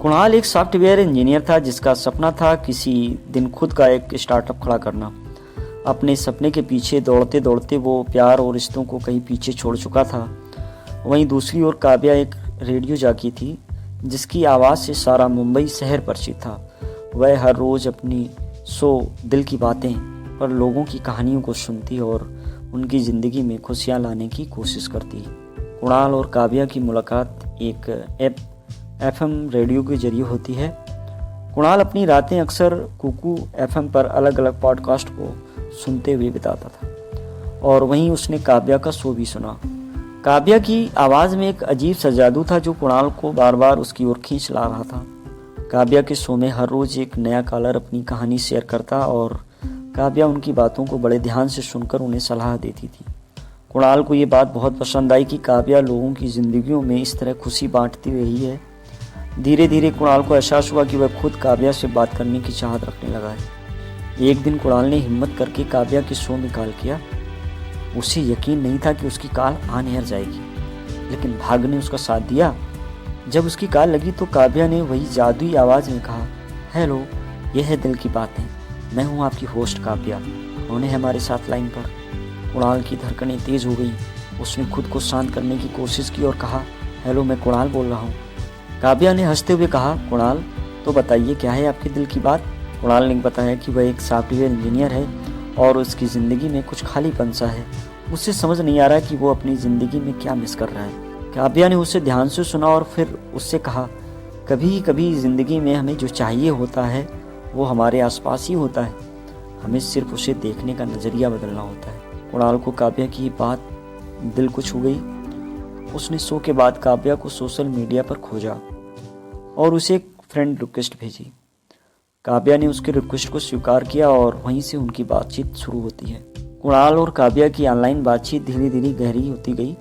कुणाल एक software engineer था जिसका सपना था किसी दिन खुद का एक स्टार्टअप खड़ा करना। अपने सपने के पीछे दौड़ते दौड़ते वो प्यार और रिश्तों को कहीं पीछे छोड़ चुका था। वहीं दूसरी ओर काव्या एक रेडियो जॉकी थी जिसकी आवाज़ से सारा मुंबई शहर परिचित था। वह हर रोज़ अपनी शो दिल की बातें पर लोगों की कहानियों को सुनती और उनकी ज़िंदगी में खुशियाँ लाने की कोशिश करती। कुणाल और काव्या की मुलाकात एक एफएम रेडियो के जरिए होती है। कुणाल अपनी रातें अक्सर कुकू एफएम पर अलग अलग पॉडकास्ट को सुनते हुए बिताता था और वहीं उसने काव्या का शो भी सुना। काव्या की आवाज़ में एक अजीब सा जादू था जो कुणाल को बार बार उसकी ओर खींच ला रहा था। काव्या के शो में हर रोज़ एक नया कॉलर अपनी कहानी शेयर करता और काव्या उनकी बातों को बड़े ध्यान से सुनकर उन्हें सलाह देती थी। कुणाल को ये बात बहुत पसंद आई कि काव्या लोगों की ज़िंदगियों में इस तरह खुशी बांटती रही है। धीरे धीरे कुणाल को एहसास हुआ कि वह खुद काव्या से बात करने की चाहत रखने लगा है। एक दिन कुणाल ने हिम्मत करके काव्या के शो में कॉल किया। उसे यकीन नहीं था कि उसकी कॉल ऑन एयर जाएगी, लेकिन भाग्य ने उसका साथ दिया। जब उसकी कॉल लगी तो काव्या ने वही जादुई आवाज़ में कहा, हेलो, यह है दिल की बातें, मैं हूँ आपकी होस्ट काव्या, कौन है हमारे साथ लाइन पर। कुणाल की धड़कनें तेज़ हो गई। उसने खुद को शांत करने की कोशिश की और कहा, हेलो, मैं कुणाल बोल रहा हूँ। काव्या ने हंसते हुए कहा, कुणाल, तो बताइए क्या है आपके दिल की बात। कुणाल ने बताया कि वह एक सॉफ्टवेयर इंजीनियर है और उसकी ज़िंदगी में कुछ खालीपन सा है। उसे समझ नहीं आ रहा कि वो अपनी ज़िंदगी में क्या मिस कर रहा है। काव्या ने उसे ध्यान से सुना और फिर उससे कहा, कभी कभी ज़िंदगी में हमें जो चाहिए होता है वो हमारे आसपास ही होता है, हमें सिर्फ उसे देखने का नज़रिया बदलना होता है। कुणाल को काव्या की बात दिल को छू गई। उसने शो के बाद काव्या को सोशल मीडिया पर खोजा और उसे एक फ्रेंड रिक्वेस्ट भेजी। काव्या ने उसके रिक्वेस्ट को स्वीकार किया और वहीं से उनकी बातचीत शुरू होती है। कुणाल और काव्या की ऑनलाइन बातचीत धीरे धीरे गहरी होती गई।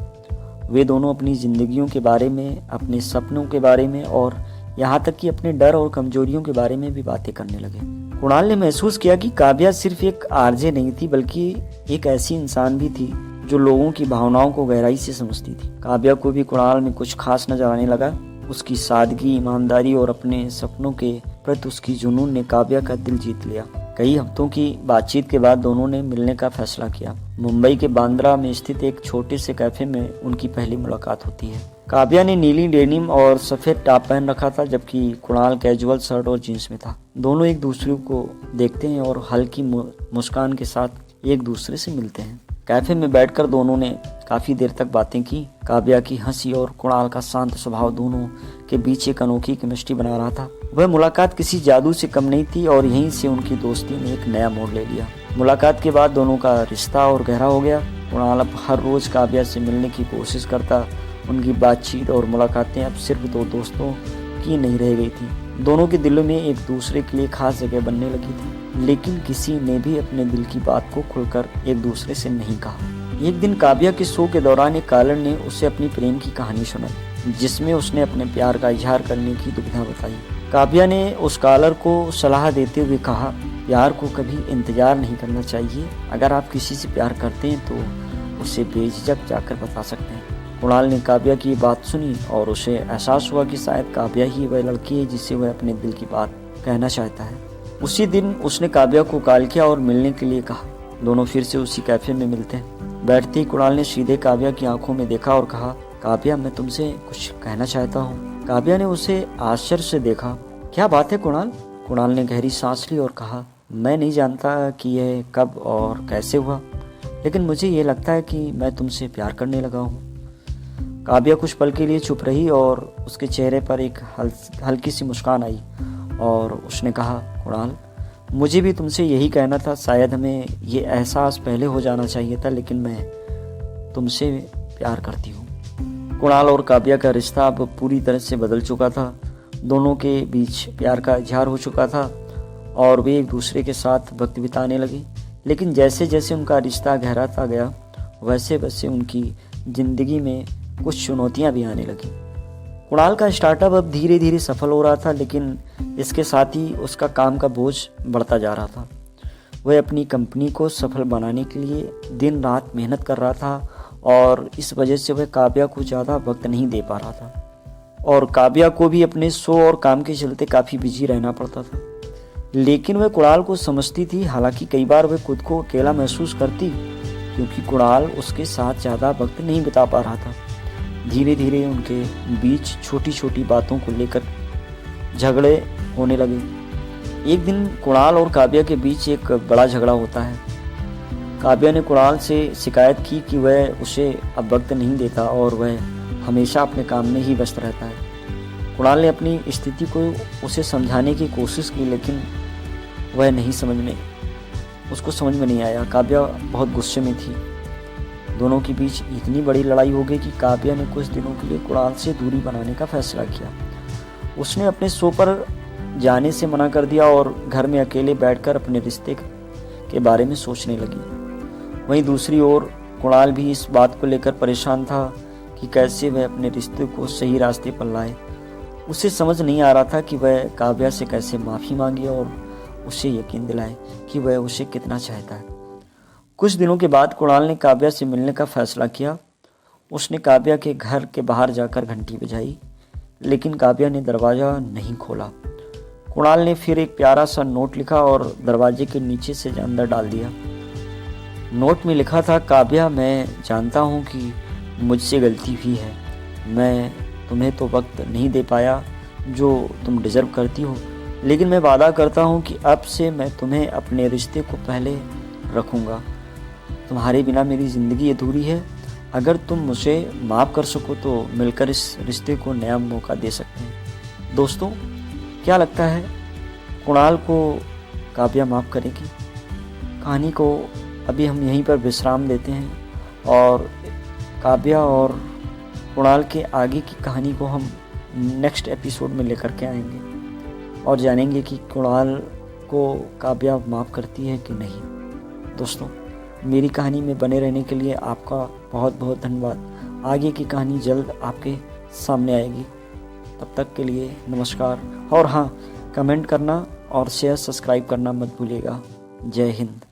वे दोनों अपनी जिंदगियों के बारे में, अपने सपनों के बारे में और यहाँ तक कि अपने डर और कमजोरियों के बारे में भी बातें करने लगे। कुणाल ने महसूस किया कि काव्या सिर्फ एक आरजे नहीं थी, बल्कि एक ऐसी इंसान भी थी जो लोगों की भावनाओं को गहराई से समझती थी। काव्या को भी कुणाल में कुछ खास नजर आने लगा। उसकी सादगी, ईमानदारी और अपने सपनों के प्रति उसकी जुनून ने काव्या का दिल जीत लिया। कई हफ्तों की बातचीत के बाद दोनों ने मिलने का फैसला किया। मुंबई के बांद्रा में स्थित एक छोटे से कैफे में उनकी पहली मुलाकात होती है। काव्या ने नीली डेनिम और सफेद टॉप पहन रखा था, जबकि कुणाल कैजुअल शर्ट और जींस में था। दोनों एक दूसरे को देखते हैं और हल्की मुस्कान के साथ एक दूसरे से मिलते हैं। कैफे में बैठकर दोनों ने काफी देर तक बातें की। काव्या की हंसी और कुणाल का शांत स्वभाव दोनों के बीच एक अनोखी केमिस्ट्री बना रहा था। वह मुलाकात किसी जादू से कम नहीं थी और यहीं से उनकी दोस्ती ने एक नया मोड़ ले लिया। मुलाकात के बाद दोनों का रिश्ता और गहरा हो गया। कुणाल अब हर रोज काव्या से मिलने की कोशिश करता। उनकी बातचीत और मुलाकातें अब सिर्फ दो दोस्तों की नहीं रह गई थी। दोनों के दिलों में एक दूसरे के लिए खास जगह बनने लगी थी, लेकिन किसी ने भी अपने दिल की बात को खुलकर एक दूसरे से नहीं कहा। एक दिन काव्या के शो के दौरान एक कॉलर ने उसे अपनी प्रेम की कहानी सुनाई, जिसमें उसने अपने प्यार का इजहार करने की दुविधा बताई। काव्या ने उस कॉलर को सलाह देते हुए कहा, प्यार को कभी इंतजार नहीं करना चाहिए। अगर आप किसी से प्यार करते हैं तो उसे बेझिझक जाकर बता सकते हैं। कुणाल ने काव्या की बात सुनी और उसे एहसास हुआ कि शायद काव्या ही वह लड़की है जिसे वह अपने दिल की बात कहना चाहता है। उसी दिन उसने काव्या को कॉल किया और मिलने के लिए कहा। दोनों फिर से उसी कैफे में मिलते हैं। बैठते ही कुणाल ने सीधे काव्या की आंखों में देखा और कहा, काव्या, मैं तुमसे कुछ कहना चाहता हूँ। काव्या ने उसे आश्चर्य से देखा। क्या बात है कुणाल? कुणाल ने गहरी सांस ली और कहा, मैं नहीं जानता कि यह कब और कैसे हुआ, लेकिन मुझे ये लगता है कि मैं तुमसे प्यार करने लगा हूँ। काव्या कुछ पल के लिए चुप रही और उसके चेहरे पर एक हल्की सी मुस्कान आई और उसने कहा, कुणाल, मुझे भी तुमसे यही कहना था। शायद हमें ये एहसास पहले हो जाना चाहिए था, लेकिन मैं तुमसे प्यार करती हूँ। कुणाल और काव्या का रिश्ता अब पूरी तरह से बदल चुका था। दोनों के बीच प्यार का इजहार हो चुका था और वे एक दूसरे के साथ वक्त बिताने लगे। लेकिन जैसे जैसे उनका रिश्ता गहराता गया, वैसे वैसे उनकी ज़िंदगी में कुछ चुनौतियां भी आने लगी। कुणाल का स्टार्टअप अब धीरे धीरे सफल हो रहा था, लेकिन इसके साथ ही उसका काम का बोझ बढ़ता जा रहा था। वह अपनी कंपनी को सफल बनाने के लिए दिन रात मेहनत कर रहा था और इस वजह से वह काव्या को ज़्यादा वक्त नहीं दे पा रहा था। और काव्या को भी अपने शो और काम के चलते काफ़ी बिजी रहना पड़ता था। लेकिन वह कुणाल को समझती थी, हालांकि कई बार वह खुद को अकेला महसूस करती क्योंकि कुणाल उसके साथ ज़्यादा वक्त नहीं बिता पा रहा था। धीरे धीरे उनके बीच छोटी छोटी बातों को लेकर झगड़े होने लगे। एक दिन कुणाल और काव्या के बीच एक बड़ा झगड़ा होता है। काव्या ने कुणाल से शिकायत की कि वह उसे अब वक्त नहीं देता और वह हमेशा अपने काम में ही व्यस्त रहता है। कुणाल ने अपनी स्थिति को उसे समझाने की कोशिश की, लेकिन वह उसको समझ में नहीं आया। काव्या बहुत गुस्से में थी। दोनों के बीच इतनी बड़ी लड़ाई हो गई कि काव्या ने कुछ दिनों के लिए कुणाल से दूरी बनाने का फैसला किया। उसने अपने शो पर जाने से मना कर दिया और घर में अकेले बैठकर अपने रिश्ते के बारे में सोचने लगी। वहीं दूसरी ओर कुणाल भी इस बात को लेकर परेशान था कि कैसे वह अपने रिश्ते को सही रास्ते पर लाए। उसे समझ नहीं आ रहा था कि वह काव्या से कैसे माफ़ी मांगे और उसे यकीन दिलाए कि वह उसे कितना चाहता है। कुछ दिनों के बाद कुणाल ने काव्या से मिलने का फैसला किया। उसने काव्या के घर के बाहर जाकर घंटी बजाई, लेकिन काव्या ने दरवाज़ा नहीं खोला। कुणाल ने फिर एक प्यारा सा नोट लिखा और दरवाजे के नीचे से अंदर डाल दिया। नोट में लिखा था, काव्या, मैं जानता हूँ कि मुझसे गलती हुई है। मैं तुम्हें तो वक्त नहीं दे पाया जो तुम डिज़र्व करती हो, लेकिन मैं वादा करता हूँ कि अब से मैं तुम्हें अपने रिश्ते को पहले रखूँगा। तुम्हारे बिना मेरी ज़िंदगी अधूरी है। अगर तुम मुझे माफ़ कर सको तो मिलकर इस रिश्ते को नया मौका दे सकते हैं। दोस्तों, क्या लगता है, कुणाल को काव्या माफ़ करेगी? कहानी को अभी हम यहीं पर विश्राम देते हैं और काव्या और कुणाल के आगे की कहानी को हम नेक्स्ट एपिसोड में लेकर के आएंगे और जानेंगे कि कुणाल को काव्या माफ़ करती है कि नहीं। दोस्तों, मेरी कहानी में बने रहने के लिए आपका बहुत बहुत धन्यवाद। आगे की कहानी जल्द आपके सामने आएगी। तब तक के लिए नमस्कार। और हाँ, कमेंट करना और शेयर सब्सक्राइब करना मत भूलिएगा। जय हिंद।